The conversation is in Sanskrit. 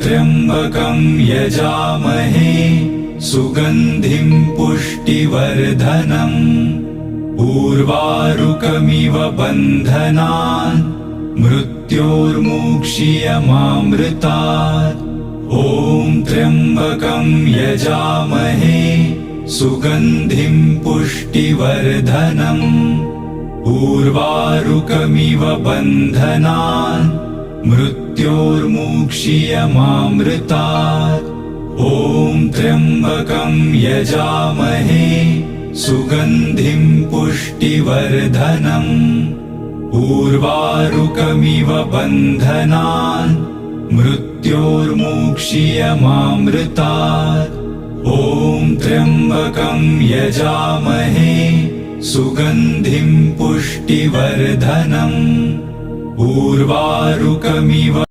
त्र्यम्बकं यजामहे सुगन्धिं पुष्टिवर्धनम् उर्वारुकमिव बन्धनान् मृत्योर्मुक्षीयमामृतात्। ॐ त्र्यम्बकं यजामहे सुगन्धिं पुष्टिवर्धनम् उर्वारुकमिव बन्धनान् मृत्योर्मुक्षीयमामृतात्। ॐ त्र्यम्बकं यजामहे सुगन्धिं पुष्टिवर्धनम् उर्वारुकमिव बन्धनान् मृत्योर्मुक्षीयमामृतात्। ॐ त्र्यम्बकं यजामहे सुगन्धिं पुष्टिवर्धनम् उर्वारुकमिव